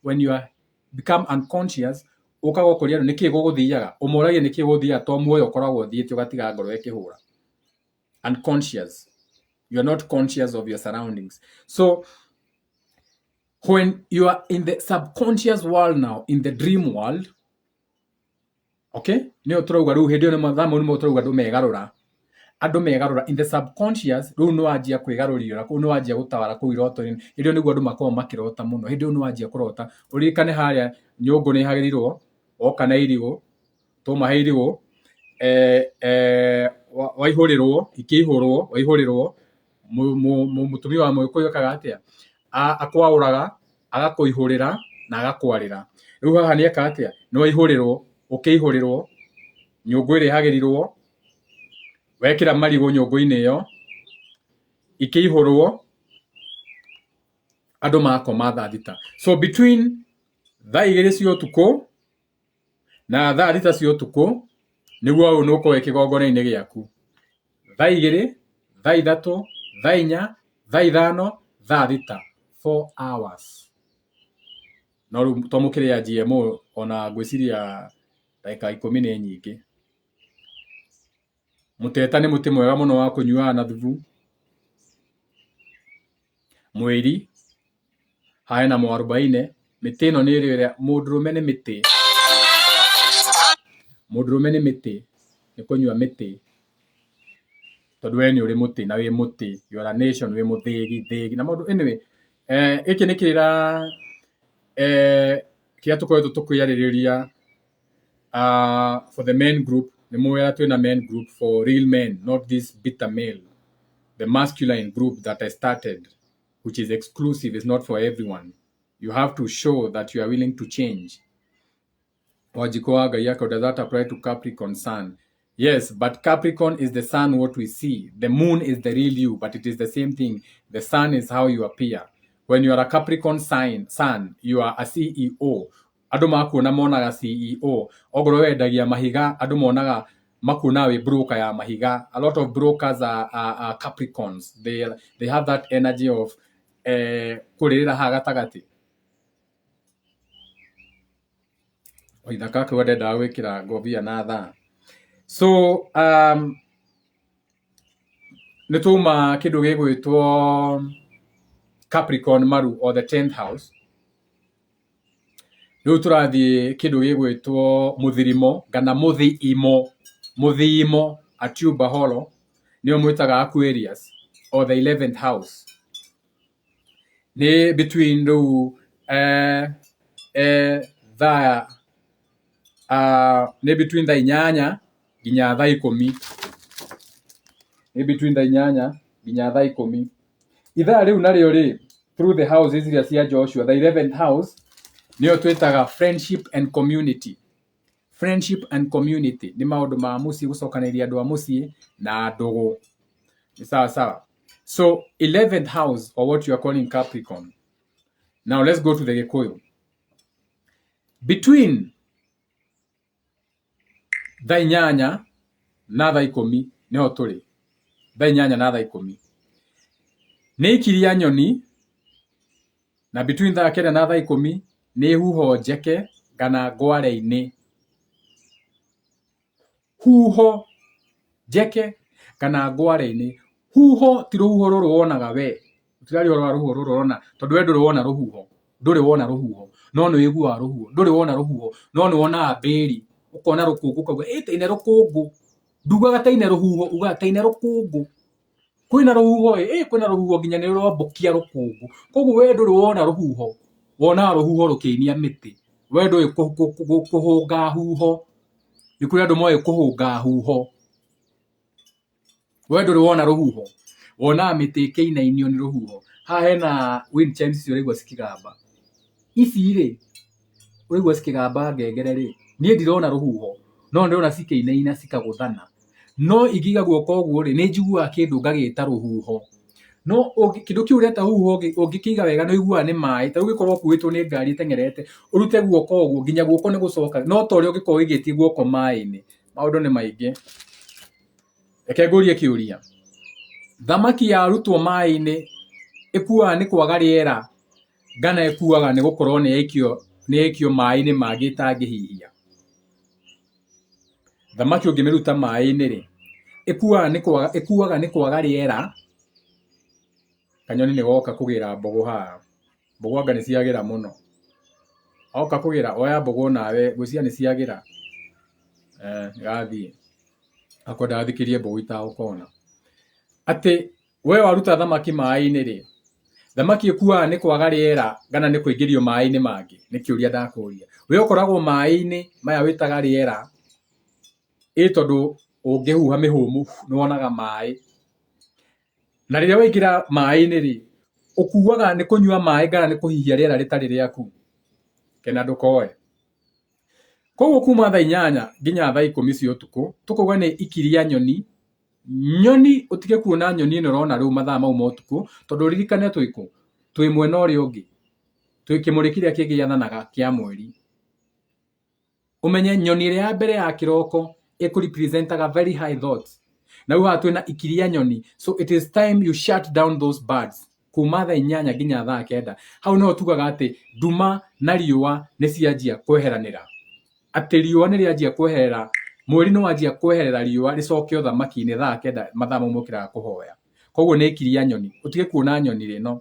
When you are become unconscious, ũkaga ũkoria nĩ kĩĩ gũgũthiaga, ũmoragia nĩ kĩĩ gũgũthiaga, to muoyo ũkoragwo ũthiĩte ũgatiga ngoro ĩkĩhũra. Unconscious. You are not conscious of your surroundings. So when you are in the subconscious world now, in the dream world, okay, nĩyo tũrauga rĩu hĩndĩ ĩyo nĩ mathaa mau nĩmo tũrauga andũ megarũra in the subconscious. Rĩu nĩ wanjia kwĩgarũrĩra, kũu nĩ wanjia gũtawara kũu iroto-inĩ. Hĩndĩ ĩyo nĩguo andũ makoragwo makĩrota mũno. Hĩndĩ ĩyo nĩ wanjia kũrota. Ũririkane harĩa nyũngũ nĩ ihagĩrĩirwo, oka na irigũ, tũmahe irigũ, waihũrĩrwo, ikĩihũrwo, waihũrĩrwo, mũtumia wa Mũgĩkũyũ okaga atĩa? Akwaũraga, agakũihũrĩra na agakwarĩra. Rĩu haha nĩ eka atĩa? Nĩ waihũrĩrwo, ũkĩihũrĩrwo, nyũngũ ĩrĩa ihagĩrĩirwo, wekĩra marigũ nyũngũ-inĩ ĩyo, ikĩihũrwo, andũ makoma thaa thita. So between thaa 2 cia ũtukũ na thaa thita cia ũtukũ, nĩguo ũyũ nĩ ũkorwo kĩgongona-inĩ gĩaku. Thaa 2, thaa 3, thaa 4, thaa 5, thaa thita. 4 hours. No rĩu to mũkĩrĩa GMO, ona ngwĩciria ndagĩka 10 nĩ nyingĩ. Mũteta nĩ mũtĩ mwega mũno wa kũnyuaga na thubu. Mweri hae na mwarubaine. Mĩtĩ ĩno nĩ ĩrĩa mũndũrũme nĩ mĩtĩ. Mũndũrũme nĩ mĩtĩ, nĩ kũnyua mĩtĩ. Tondũ we nĩ ũrĩ mũtĩ na wĩ mũtĩ. You are a nation, wĩ mũthĩgi na maũndũ. Anyway, gĩkĩ nĩ kĩrĩra kĩrĩa tũkoretwo tũkwĩarĩrĩria for the men group. Nĩ mũwera twĩna men group for real men, not this bitter male. The masculine group that I started, which is exclusive, is not for everyone. You have to show that you are willing to change. Wajiko wa Ngai yako, does that apply to Capricorn sun? Yes, but Capricorn is the sun, what we see. The moon is the real you, but it is the same thing. The sun is how you appear. When you are a Capricorn sun, you are a CEO. Andũ makuona monaga CEO. Ogoro wendagia mahiga, andũ monaga makuona we broker ya mahiga. A lot of brokers are Capricorns. They have that energy of kũrĩrĩra ha gatagati. Oithaka kau ndendaga gwĩkĩra ngobia na thaa. So nĩ tũma kĩndũ gĩgwĩtwo Capricorn maru, or the 10th house. Rĩu tũrathiĩ kĩndũ gĩgwĩtwo mũthirimo kana mũthimo, a tuber holo, nĩyo mwĩtaga Aquarius. or the 11th house. Nĩ between rĩu nĩ between thaa inyanya nginya thaa ikũmi. Nĩ between thaa inyanya nginya thaa ikũmi. Ithaa rĩu narĩo rĩ, through the houses iria cia Joshua, the 11th house nĩyo twĩtaga friendship and community. Friendship and community nĩ maũndũ ma mũciĩ, gũcokanĩrĩria andũ a mũciĩ na ndũgũ. Ni sawa sawa. So 11th house, or what you are calling Capricorn. Now let's go to the Gikuyu. Between thaa inyanya na thaa ikũmi niho tũrĩ. Thaa inyanya na thaa ikũmi nĩ ikiria nyoni, na between thaa kenda na thaa ikũmi nĩ huho njeke kana ngware-inĩ. Huho njeke kana ngware-inĩ. Huho ti rũhuho rũrũ wonaga we. Tũtirari rwa rũhuho rũrũ rona, tondũ we ndũrĩ wona rũhuho. Ndũrĩ wona rũhuho, no nĩ wĩiguaga rũhuho. Ndũrĩ wona rũhuho, no nĩ wonaga mbĩri. Ũkona rũkũngũ ukauga taine rũkũngũ. Ndugaga taine rũhuho, ugaga taine rũkũngũ. Kwĩna rũhuho kwĩna rũhuho nginya nĩ rũrombokia rũkũngũ. Koguo we ndũrĩ wona rũhuho, wonaga rũhuho rũkĩinia mĩtĩ. We ndũĩ kũhũnga huho. Nĩ kũrĩ andũ moĩ kũhũnga huho. We ndũrĩ wona rũhuho, wonaga mĩtĩ ĩkĩinainio nĩ rũhuho. Haha hena wind chimes icio ũraigua cikĩgamba. Ici rĩ, ũraigua cikĩgamba ngengere rĩ, niĩ ndirona rũhuho, no ndĩrona cikĩinaina cikagũthana. No ingĩiga guoko ũguo rĩ, nĩ njiguaga kĩndũ ngagĩta rũhuho. No kĩndũ kĩu ũreta rũhuho ũngĩkĩiga wega nĩ ũiguaga nĩ maĩ. Ta rĩu ũngĩkorwo ũkuĩtwo nĩ ngari ĩteng'erete, ũrute guoko ũguo, nginya guoko nĩ gũcoka. No ta ũrĩa ũngĩkorwo wĩigĩtie guoko maĩ-inĩ. Maũndũ nĩ maingĩ. Reke ngũrie kĩũria. Thamaki yarutwo maĩ-inĩ ĩkuaga nĩ kwaga rĩera, ngana ĩkuaga nĩ gũkorwo nĩ yaikio maĩ-inĩ mangĩ ĩtangĩhihia? Thamaki ũngĩmĩruta maĩ-inĩ rĩ, ĩkuaga nĩ kwaga rĩera. Kanyoni nĩ goka kũgĩra mbũgũ haha. Mbũgũ anga nĩ ciagĩra mũno. Oka kũgĩra, oya mbũgũ nawe, gwĩciria nĩ ciagĩra. Gathiĩ. Akwa ndathikĩrie mbũgũ itagũkona. Atĩ we waruta thamaki maĩ-inĩ rĩ, thamaki ĩkuaga nĩ kwaga rĩera ngana nĩ kũingĩrio maĩ-inĩ mangĩ? Nĩ kĩũria ndakũria. We ũkoragwo maĩ-inĩ maya wĩtaga rĩera, tondũ ũngĩhuha mĩhũmũ nĩ wonaga maĩ. Na rĩrĩa waingĩra maĩ-inĩ rĩ, ũkuaga nĩ kũnyua maĩ ngana nĩ kũhihia rĩera rĩtarĩ rĩaku? Kena ndũkoe. Koguo kuma thaa inyanya nginya thaa ikũmi cia ũtukũ, tũkauga nĩ ikiria nyoni. Nyoni, ũtige kuona nyoni ĩno ũrona rĩu mathaa mau ma ũtukũ, tondũ ririkane twĩkũ? Twĩ mwena ũrĩa ũngĩ. Twĩ kĩmũrĩ kĩrĩa kĩngĩ gĩathanaga kĩa mweri. Ũmenye nyoni ĩrĩa ya mbere ya kĩroko ĩkũrepresentaga very high thoughts. Na rĩu haha twĩna ikiria nyoni. So it is time you shut down those birds. Kuma thaa inyanya nginya thaa kenda. Hau nĩho tugaga atĩ nduma na riũa nĩ cianjia kweheranĩra. Atĩ riũa nĩ rĩanjia kweherera, mweri nĩ wanjia kweherera riũa rĩcoke ũthamaki-inĩ thaa kenda, mathaa mau mũkĩraga kũhoya. Koguo nĩ ikiria nyoni. Ũtige kuona nyoni rĩno.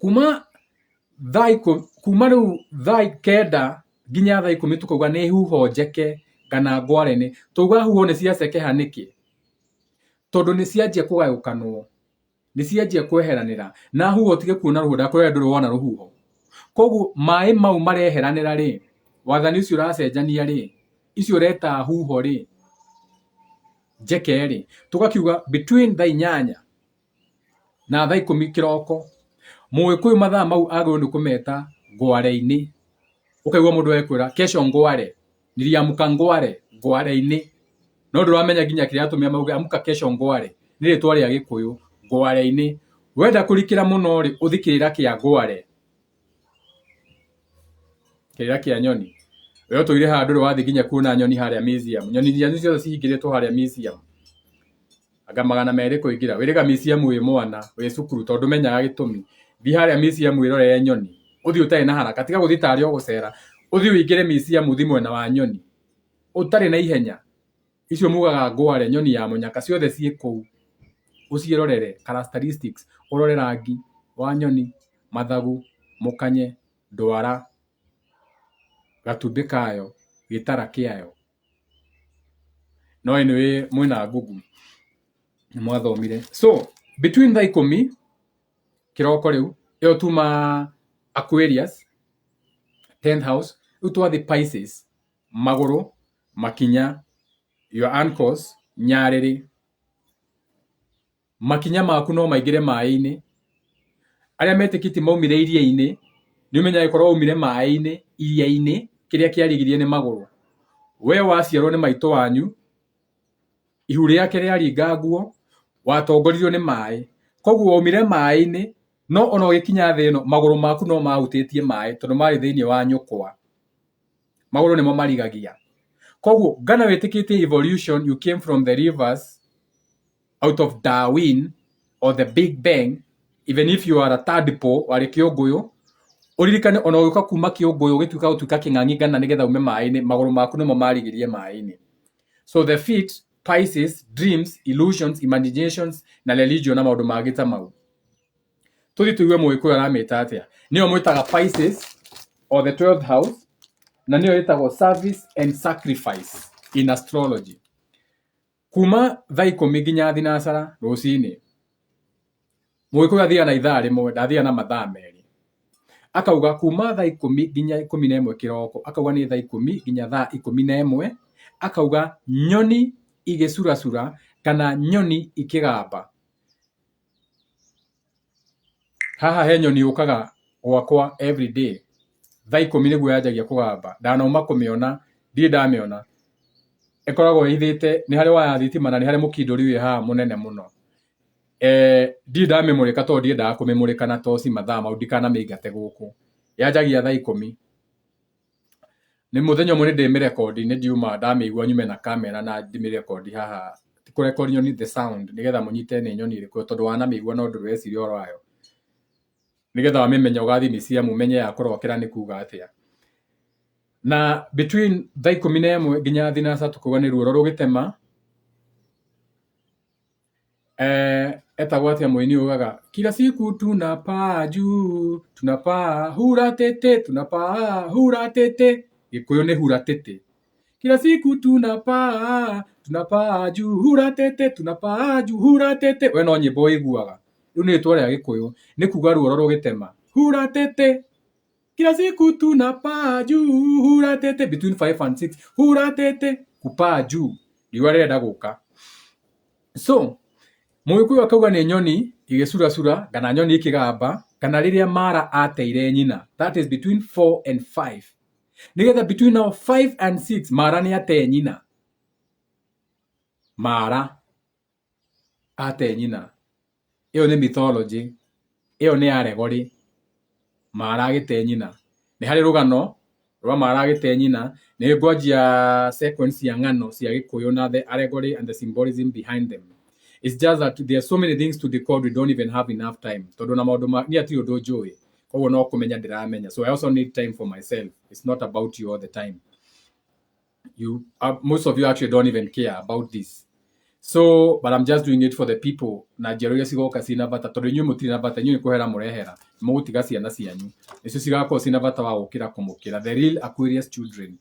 Kuma rĩu thaa kenda nginya thaa ikũmi tũkauga nĩ huho njeke kana ngware-inĩ. Tauga huho nĩ ciacekeha nĩkĩ? Tondũ nĩ cianjia kũgayũkanwo, nĩ cianjia kweheranĩra. Na huho ũtige kuona rũhuho, ndakwĩra ndũrĩ wona rũhuho. Koguo maĩ mau mareheranĩra rĩ, wathani ũcio ũracenjania rĩ, icio ũreta huho rĩ, njeke rĩ, tũgakiuga between thaa inyanya na thaa ikũmi kĩroko, Mũgĩkũyũ mathaa mau agĩrĩirwo nĩ kũmeta ngware-inĩ. Ũkaigua mũndũ ekwĩra kesho ngware, niliamka ngware, ngware-inĩ. No ndũramenya nginya kĩrĩa atũmia mauge amka kesho ngware, nĩ rĩtwa rĩa Gĩkũyũ, ngware-inĩ. Wenda kũrikĩra mũno rĩ, ũthikĩrĩra kĩa ngware, kĩrĩra kĩa nyoni. We ũtũire haha ndũrĩ wathiĩ nginya kuona nyoni harĩa museum. Nyoni ciothe cihingĩrĩtwo harĩa museum. Anga magana merĩ kũingĩra. Wĩrĩga museum wĩ mwana, wĩ cukuru, tondũ menyaga gĩtũmi. Thiĩ harĩa museum wĩrorere nyoni. Ũthiĩ ũtarĩ na haraka. Tiga gũthiĩ tarĩ o gũcera. Ũthiĩ ũingĩre museum ũthiĩ mwena wa nyoni. Ũtarĩ na ihenya. Icio mugaga ngware, nyoni ya mũnyaka, ciothe ciĩ kũu. Ũciĩrorere characteristics. Ũrore rangi wa nyoni, mathagu, mũkanye, ndwara, gatumbĩ kayo, gĩtara kĩayo. No anyway, mwĩna Google. mwathomire. So between thaa ikumi kiroko riu iyo tuma Aquarius 10th house riu twathi Pisces maguru makinya your ankles nyariri makinya maku no maigire mai-ini aria metikiti maumire iria-ini ni umenya ikorwo umire mai-ini iria-ini kiria kiarigirie ni maguru we waciarwo ni maitu wanyu ihu riake riaringa nguo watongoririo ni mai koguo umire mai-ini no ona ugikinya thi ino maguru maku no mahutitie mai tondu mari thiini wa nyukwa maguru nimo marigagia koguo ngana witikitie evolution you came from the rivers out of Darwin or the Big Bang even if you are a tadpole wari kionguyu uririkane ona uka kuma kionguyu gituika gutuika king'ang'i ngana nigetha ume mai-ini maguru maku nimo marigirie mai-ini so the feet Pisces dreams illusions imaginations na religion na maundu magita mau tuthi tuigue muikuyu aramita atia niyo mwitaga Pisces or the 12th house na niyo itagwo service and sacrifice in astrology kuma thaa ikumi nginya thinacara rucini muikuyu athia na ithaa rimwe ndathia na mathaa meri akauga kuma thaa ikumi nginya 11 kiroko akauga ni thaa ikumi nginya thaa 11 akauga nyoni igicuracura kana nyoni ikigamba haha he nyoni ukaga gwakwa every day thaa ikumi niguo yanjagia kugamba ndanauma kumiona ndirĩ ndamiona ikoragwo ithite ni hari waya thitima na ni hari mukinduri wi haha munene muno ndirĩ ndamimurika tondu ndiendaga kumimurika na toci mathaa mau ndikanamĩingate guku yanjagia thaa ikumi ni muthenya umwe ndimirekondi ni ndiuma ndamĩigua nyume na kamera na ndimirekondi haha tikurekondi nyoni the sound nigetha munyite ni nyoni iriku tondu wanamĩigua no ndureciria oro wayo nigetha wamĩmenya ugathi mĩciamu menye ya kurokera ni kuga atia na between thaa ikumi na ĩmwe nginya thinacara tukuga ni ruoro rugitema etagwo atia muini ugaga kila siku tunapaa juu tunapaa hura tete tunapaa hura tete gikuyu ni hura tete kila siku tunapaa juu hura tete tunapaa juu hura tete we no nyimbo iguaga riu ni ritwa ria gikuyu ni kuga ruoro rugitema hura tete kila siku tunapaa juu hura tete between 5 and 6 hura tete kupaa juu riua rirenda guka so muikuyu akauga ni nyoni igicuracura kana nyoni ikigamba kana riria mara ateire nyina that is between 4 and 5 nigetha between now 5 and 6 mara ni ate nyina mara ate nyina iyo ni mythology iyo ni allegory mara agite nyina ni hari rugano rwa mara agite nyina ni ngwanjia sequence ya ng'ano cia gikuyu na the allegory and the symbolism behind them. It's just that there are so many things to decode we don't even have enough time tondu na maundu ni ati undu njui koguo no kumenya ndiramenya so I also need time for myself. It's not about you all the time. Most of you actually don't even care about this. So but I'm just doing it for the people na njero iria cigoka cina bata tondu inyuĩ mũtirĩ na bata inyuĩ nĩ kũhera mũrehera mũgũtiga ciana cianyu nicio cigakorwo cina bata wa gũkĩra kũmũkĩra the real Aquarius children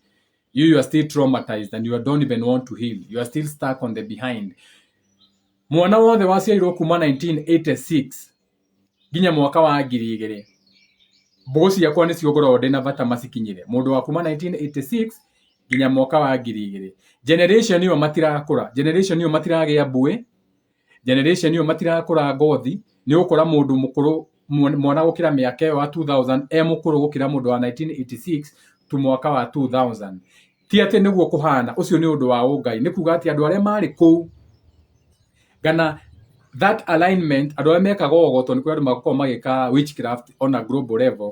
you are still traumatized and you don't even want to heal. You are still stuck on the behind. Mwana wothe waciarirwo kuma 1986 nginya mwaka wa 2000 mbogo ciakwa nĩcio ngoragwo ndĩ na bata macikinyire mundu wa kuma 1986 nginya mwaka wa 2000 generation iyo matirakura generation iyo matiragia mbue generation iyo matirakura ngothi ni ukora mundu mukuru mwana gukira miaka wa 2000 mukuru gukira mundu wa 1986 tu mwaka wa 2000 ti ati niguo kuhana ucio ni undu wa ungai ni kuga ati andu aria mari kuu gana that alignment andu aria mekaga ogoto ni kuri andu magukorwo magika witchcraft on a global level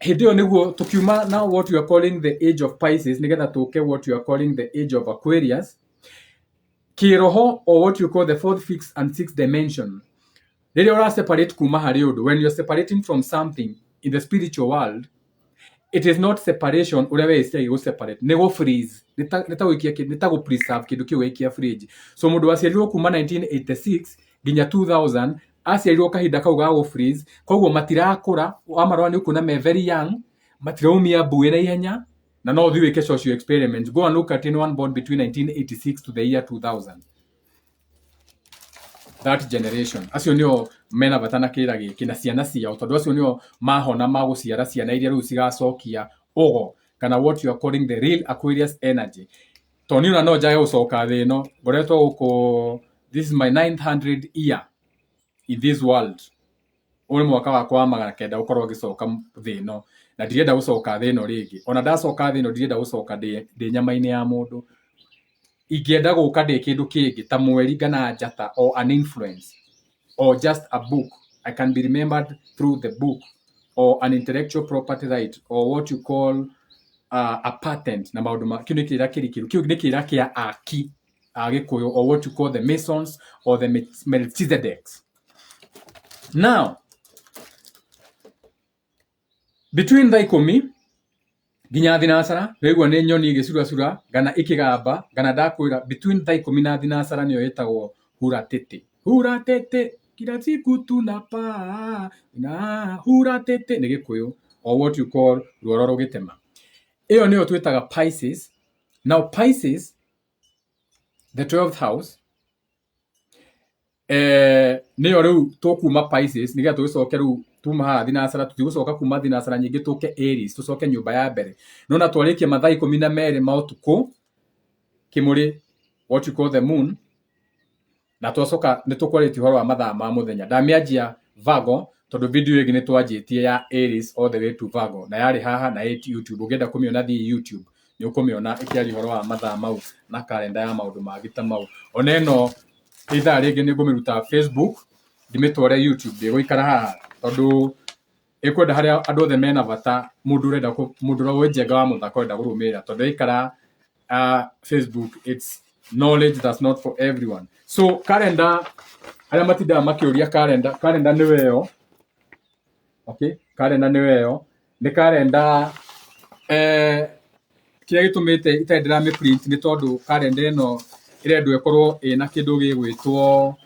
hindi yo niguo tukiuma now what you are calling the age of Pisces nigetha tuke what you are calling the age of Aquarius kiroho or what you call the fourth, fifth and sixth dimension. Riria ura separate kuma hari undu when you are separating from something in the spiritual world it is not separation uria we is go separate ni go freeze nita wikia nita go preserve kindu kiu wikia fridge so mundu waciarirwo kuma 1986 nginya 2000 aciarirwo kahinda kau ga go freeze koguo matirakura amarwa ni ukuna me very young matiraumia mbue na ihenya na no thiwe ke social experiments go and look at anyone born between 1986 to the year 2000 that generation. Acio nio mena batana kira giki na ciana ciao tondu acio nio mahona maguciara ciana iria riu cigacokia ogo kana what you are calling the real Aquarius energy. Toni na no njage gucoka thi no ngoretwo guku, this is my 900 year in this world. Uri mwaka wakwa wa 900 gukorwo gicoka thi no na ndirenda gucoka thi no ringi. Ona ndacoka thi no ndirenda gucoka ndi nyama-ini ya mundu. Ingienda guka ndi kindu kingi ta mweri kana njata or an influence or just a book. I can be remembered through the book or an intellectual property right or what you call a patent na maundu ma kiu ni kira kirikiru kiu ni kira kia aki agikuyu or what you call the Masons or the Melchizedeks. Now between thaa ikumi nginya thinacara wigua ni nyoni igicuracura kana ikigamba kana ndakwira between thaa ikumi na thinacara niyo yetagwo hura tete kila siku tunapaa na hura tete ni gikuyu or what you call ruoro rugitema. Iyo niyo twitaga Pisces. Now Pisces, the 12th house, niyo riu tukuma Pisces nigetha tugicoke riu tuma haha thinacara tutigucoka kuma thinacara nyingi tuke Aries tucoke nyumba ya mbere nona twarikia mathaa 12 ma utuku kimuri what you call the moon na twacoka ni tukwaretie horo wa mathaa ma muthenya. Ndamianjia Virgo tondu video igi ni twanjitie ya Aries all the way to Virgo na yari haha na YouTube. Ugienda kumiona thi YouTube ni ukumiona ikiari horo wa mathaa mau na kalenda ya maundu mangi ta mau. Ona ino ithaa ringi ni ngumiruta Facebook ndimitware YouTube ndiguikara haha tondu ikwenda haria andu othe mena bata mundu urenda mundu ro wenjenga wa muthako urenda gurumira tondu ikara Facebook it's knowledge that's not for everyone. So calendar haria matinda makiuria calendar ni weyo. Okay, calendar ni weyo ni calendar kiria gitumite itendera mi print ni tondu calendar ino irendwo ikorwo ina kindu gigwitwo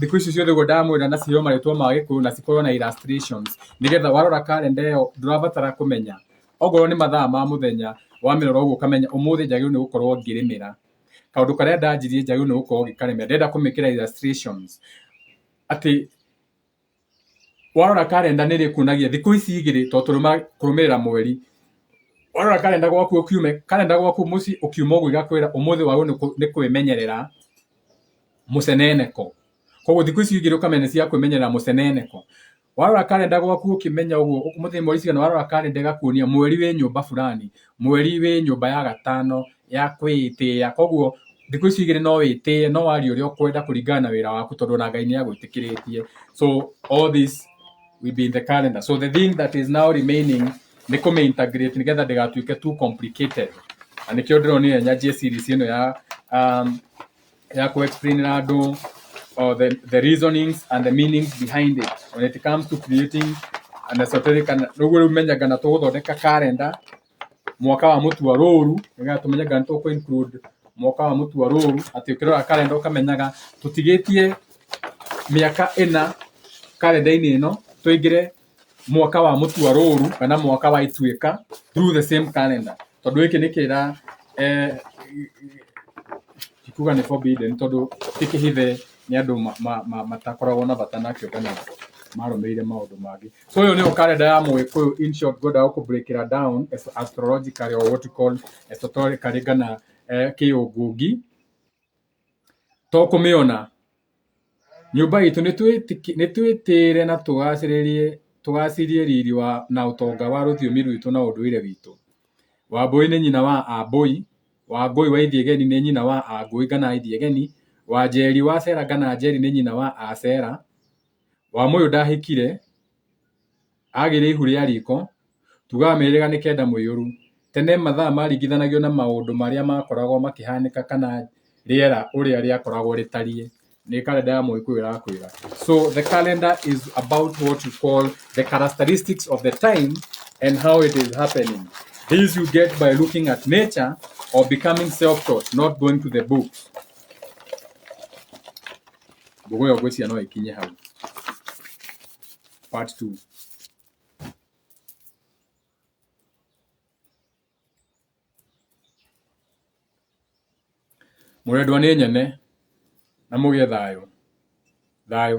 thiku ici ciothe ndamwira na cio maritwo ma gikuyu na cikorwo na illustrations nigetha warora calendar iyo ndurabatara kumenya ogoro ni mathaa ma muthenya wa miroro uguo kamenya umuthi njagirwo ni gukorwo ngirimira kaundu karia ndanjirie njagirwo ni gukorwo ngikaremera ndenda kumikira illustrations ati warora calendar ni rikunagia thiku ici igiri to turuma kurumirira mweri warora calendar gwaku ukiume calendar gwaku muci ukiuma uguo igakwira umuthi wawe ni kwimenyerera muceneneko. Koguo thiku ici igiri ukamenya cia kwimenyerera muceneneko. Warora calendar gwaku ukimenya uguo umuthi mweri cigana warora calendar gakuonia mweri wi nyumba fulani mweri wi nyumba ya gatano ya kwitia. Koguo thiku ici igiri no witie no wari uria ukwenda kuringana na wira waku tondu na Ngai ni agwitikiritie. So all this will be in the calendar. So the thing that is now remaining ni kume integrate nigetha ndigatuike too complicated. And ikio ndironire nyanjie series ino ya ku explain andu the reasonings and the meanings behind it when it comes to creating an esoteric and nugu menyaga na tuguthondeka calendar mwaka wa mutua roru nigetha tumenyaga ni tuku include mwaka wa mutua roru ati ukirora calendar ukamenyaga tutigitie miaka ina calendar-ini ino tuingire mwaka wa mutua roru kana mwaka wa ituika through the same calendar tondu iki ni kira kikuga ni forbidden tondu tikihithe ni andu matakoragwo na bata nakio kana marumirire maundu mangi. So yo ni calendar ya Muikuyu in short goda ku break it down as astrologically or what you call esoterically kana kiugungi to kumiona nyumba itu ni twitire na tugacirie riri wa na utonga wa ruthiumi rwitu na unduire witu. Wambui ni nyina wa Ambui, Wangui wa Ithiegeni ni nyina wa Angui kana Ithiegeni, Wanjeri wa Cera kana Njeri ni nyina wa Acera. Wamuyu ndahikire agire ihu ria riko tugamirira ni kenda muyuru tene mathaa maringithanagio na maundu maria makoragwo makihanika kana riera uria riakoragwo ritarie ni calendar ya Muikuyu irakwira. So the calendar is about what you call the characteristics of the time and how it is happening. This you get by looking at nature or becoming self-taught, not going to the books. Bugoyo gweci no ikinye hau. Part 2. Muredwa ni nyene na mugie thayo. Thayũ.